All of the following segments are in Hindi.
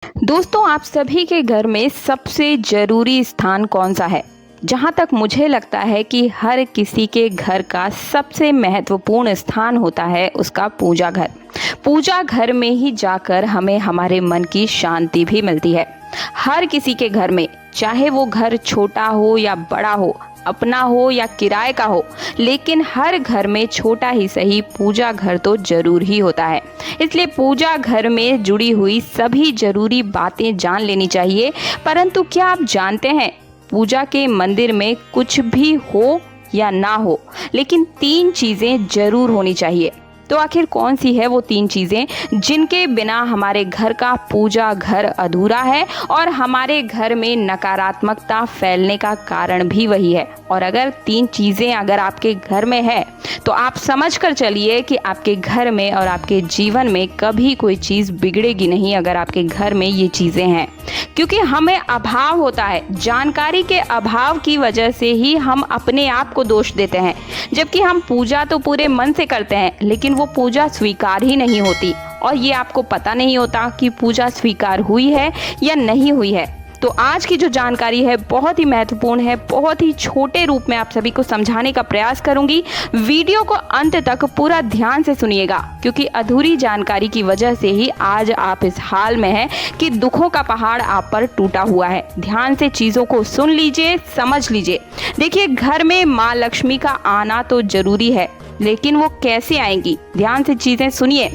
दोस्तों, आप सभी के घर में सबसे ज़रूरी स्थान कौन सा है? जहाँ तक मुझे लगता है कि हर किसी के घर का सबसे महत्वपूर्ण स्थान होता है उसका पूजा घर। पूजा घर में ही जाकर हमें हमारे मन की शांति भी मिलती है। हर किसी के घर में, चाहे वो घर छोटा हो या बड़ा हो, अपना हो या किराए का हो, लेकिन हर घर में छोटा ही सही पूजा घर तो जरूर ही होता है। इसलिए पूजा घर में जुड़ी हुई सभी जरूरी बातें जान लेनी चाहिए। परंतु क्या आप जानते हैं, पूजा के मंदिर में कुछ भी हो या ना हो, लेकिन 3 चीज़ें जरूर होनी चाहिए। तो आखिर कौन सी है वो 3 चीज़ें जिनके बिना हमारे घर का पूजा घर अधूरा है और हमारे घर में नकारात्मकता फैलने का कारण भी वही है। और अगर 3 चीज़ें अगर आपके घर में है तो आप समझ कर चलिए कि आपके घर में और आपके जीवन में कभी कोई चीज़ बिगड़ेगी नहीं अगर आपके घर में ये चीज़ें हैं। क्योंकि हमें अभाव होता है, जानकारी के अभाव की वजह से ही हम अपने आप को दोष देते हैं। जबकि हम पूजा तो पूरे मन से करते हैं, लेकिन वो पूजा स्वीकार ही नहीं होती और ये आपको पता नहीं होता कि पूजा स्वीकार हुई है या नहीं हुई है। तो आज की जो जानकारी है बहुत ही महत्वपूर्ण है, बहुत ही छोटे रूप में आप सभी को समझाने का प्रयास करूंगी। वीडियो को अंत तक पूरा ध्यान से सुनिएगा, क्योंकि अधूरी जानकारी की वजह से ही आज आप इस हाल में हैं कि दुखों का पहाड़ आप पर टूटा हुआ है। ध्यान से चीज़ों को सुन लीजिए, समझ लीजिए। देखिए, घर में माँ लक्ष्मी का आना तो जरूरी है, लेकिन वो कैसे आएंगी? ध्यान से चीज़ें सुनिए।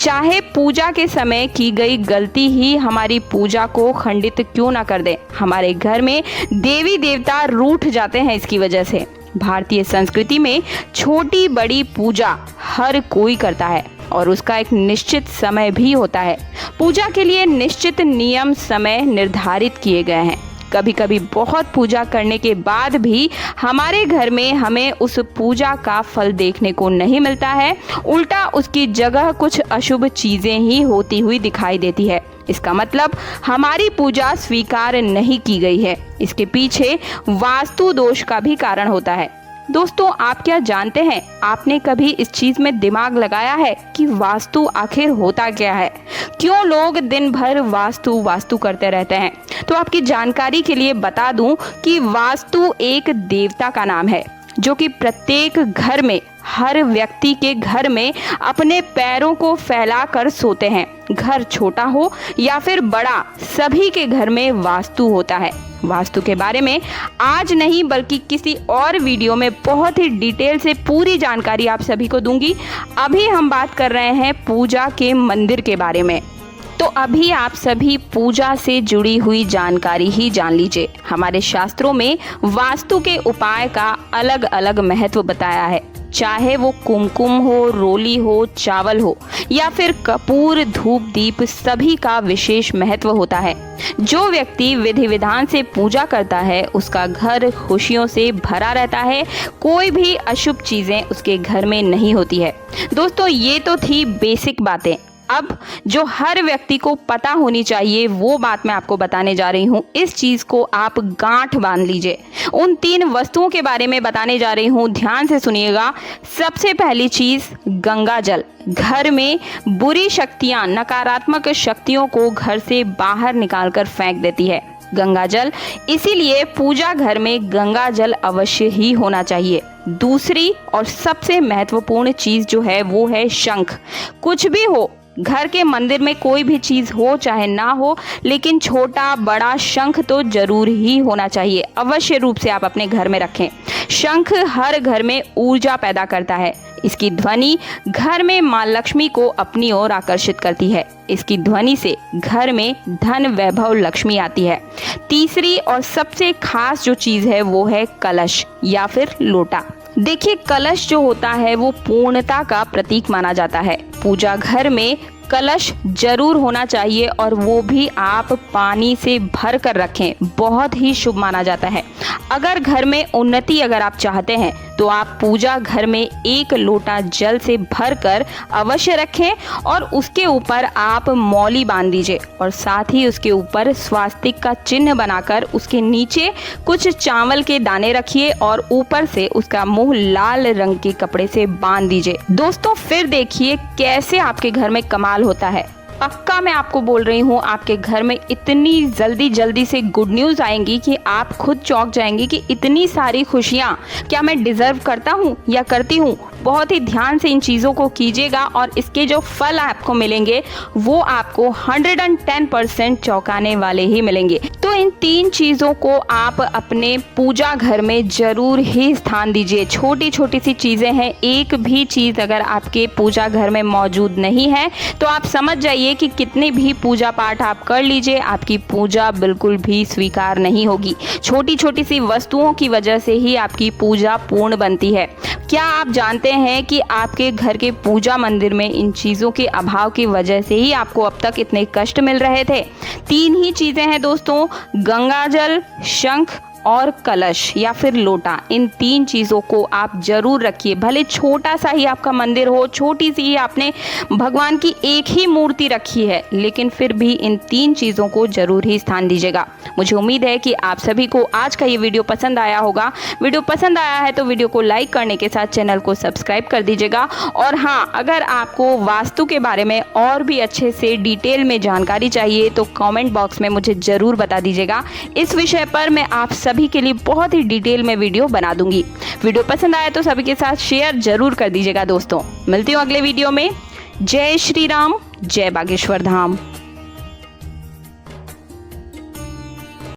चाहे पूजा के समय की गई गलती ही हमारी पूजा को खंडित क्यों ना कर दे, हमारे घर में देवी देवता रूठ जाते हैं इसकी वजह से। भारतीय संस्कृति में छोटी बड़ी पूजा हर कोई करता है और उसका एक निश्चित समय भी होता है। पूजा के लिए निश्चित नियम समय निर्धारित किए गए हैं। कभी कभी बहुत पूजा करने के बाद भी हमारे घर में हमें उस पूजा का फल देखने को नहीं मिलता है। उल्टा उसकी जगह कुछ अशुभ चीज़ें ही होती हुई दिखाई देती है। इसका मतलब हमारी पूजा स्वीकार नहीं की गई है। इसके पीछे वास्तु दोष का भी कारण होता है। दोस्तों, आप क्या जानते हैं, आपने कभी इस चीज़ में दिमाग लगाया है कि वास्तु आखिर होता क्या है? क्यों लोग दिन भर वास्तु करते रहते हैं? तो आपकी जानकारी के लिए बता दूं कि वास्तु एक देवता का नाम है जो कि प्रत्येक घर में, हर व्यक्ति के घर में अपने पैरों को फैला कर सोते हैं। घर छोटा हो या फिर बड़ा, सभी के घर में वास्तु होता है। वास्तु के बारे में आज नहीं बल्कि किसी और वीडियो में बहुत ही डिटेल से पूरी जानकारी आप सभी को दूंगी। अभी हम बात कर रहे हैं पूजा के मंदिर के बारे में। तो अभी आप सभी पूजा से जुड़ी हुई जानकारी ही जान लीजिए। हमारे शास्त्रों में वास्तु के उपाय का अलग अलग महत्व बताया है। चाहे वो कुमकुम हो, रोली हो, चावल हो या फिर कपूर, धूप, दीप, सभी का विशेष महत्व होता है। जो व्यक्ति विधि विधान से पूजा करता है उसका घर खुशियों से भरा रहता है। कोई भी अशुभ चीजें उसके घर में नहीं होती है। दोस्तों, ये तो थी बेसिक बातें। अब जो हर व्यक्ति को पता होनी चाहिए वो बात मैं आपको बताने जा रही हूँ। इस चीज़ को आप गांठ बांध लीजिए। उन 3 वस्तुओं के बारे में बताने जा रही हूँ, ध्यान से सुनिएगा। सबसे पहली चीज़, गंगा जल। घर में बुरी शक्तियाँ, नकारात्मक शक्तियों को घर से बाहर निकालकर फेंक देती है गंगा जल। इसीलिए पूजा घर में गंगा जल अवश्य ही होना चाहिए। दूसरी और सबसे महत्वपूर्ण चीज़ जो है वो है शंख। कुछ भी हो, घर के मंदिर में कोई भी चीज़ हो चाहे ना हो, लेकिन छोटा बड़ा शंख तो जरूर ही होना चाहिए। अवश्य रूप से आप अपने घर में रखें। शंख हर घर में ऊर्जा पैदा करता है। इसकी ध्वनि घर में माँ लक्ष्मी को अपनी ओर आकर्षित करती है। इसकी ध्वनि से घर में धन, वैभव, लक्ष्मी आती है। तीसरी और सबसे खास जो चीज़ है वो है कलश या फिर लोटा। देखिए, कलश जो होता है वो पूर्णता का प्रतीक माना जाता है। पूजा घर में कलश जरूर होना चाहिए और वो भी आप पानी से भर कर रखें, बहुत ही शुभ माना जाता है। अगर घर में उन्नति अगर आप चाहते हैं तो आप पूजा घर में 1 लोटा जल से भर कर अवश्य रखें और उसके ऊपर आप मौली बांध दीजिए और साथ ही उसके ऊपर स्वास्तिक का चिन्ह बनाकर उसके नीचे कुछ चावल के दाने रखिए और ऊपर से उसका मुंह लाल रंग के कपड़े से बांध दीजिए। दोस्तों, फिर देखिए कैसे आपके घर में कमाल होता है। पक्का मैं आपको बोल रही हूँ, आपके घर में इतनी जल्दी से गुड न्यूज़ आएंगी कि आप खुद चौंक जाएंगी कि इतनी सारी खुशियाँ क्या मैं डिज़र्व करता हूँ या करती हूँ। बहुत ही ध्यान से इन चीज़ों को कीजिएगा और इसके जो फल आपको मिलेंगे वो आपको 110% चौंकाने वाले ही मिलेंगे। तो इन 3 चीज़ों को आप अपने पूजा घर में ज़रूर ही स्थान दीजिए। छोटी छोटी सी चीज़ें हैं, एक भी चीज़ अगर आपके पूजा घर में मौजूद नहीं है तो आप समझ जाइए कि कितने भी पूजा पाठ आप कर लीजिए, आपकी पूजा बिल्कुल भी स्वीकार नहीं होगी। छोटी छोटी सी वस्तुओं की वजह से ही आपकी पूजा पूर्ण बनती है। क्या आप जानते हैं कि आपके घर के पूजा मंदिर में इन चीज़ों के अभाव की वजह से ही आपको अब तक इतने कष्ट मिल रहे थे? 3 ही चीज़ें हैं दोस्तों, गंगाजल, शंख और कलश या फिर लोटा। इन 3 चीज़ों को आप जरूर रखिए। भले छोटा सा ही आपका मंदिर हो, छोटी सी ही आपने भगवान की एक ही मूर्ति रखी है, लेकिन फिर भी इन 3 चीज़ों को जरूर ही स्थान दीजिएगा। मुझे उम्मीद है कि आप सभी को आज का ये वीडियो पसंद आया होगा। वीडियो पसंद आया है तो वीडियो को लाइक करने के साथ चैनल को सब्सक्राइब कर दीजिएगा। और हाँ, अगर आपको वास्तु के बारे में और भी अच्छे से डिटेल में जानकारी चाहिए तो कमेंट बॉक्स में मुझे ज़रूर बता दीजिएगा। इस विषय पर मैं आप सभी के लिए बहुत ही डिटेल में वीडियो बना दूंगी। वीडियो पसंद आए तो सभी के साथ शेयर जरूर कर दीजिएगा दोस्तों। मिलती हूँ अगले वीडियो में। जय श्री राम, जय बागेश्वर धाम।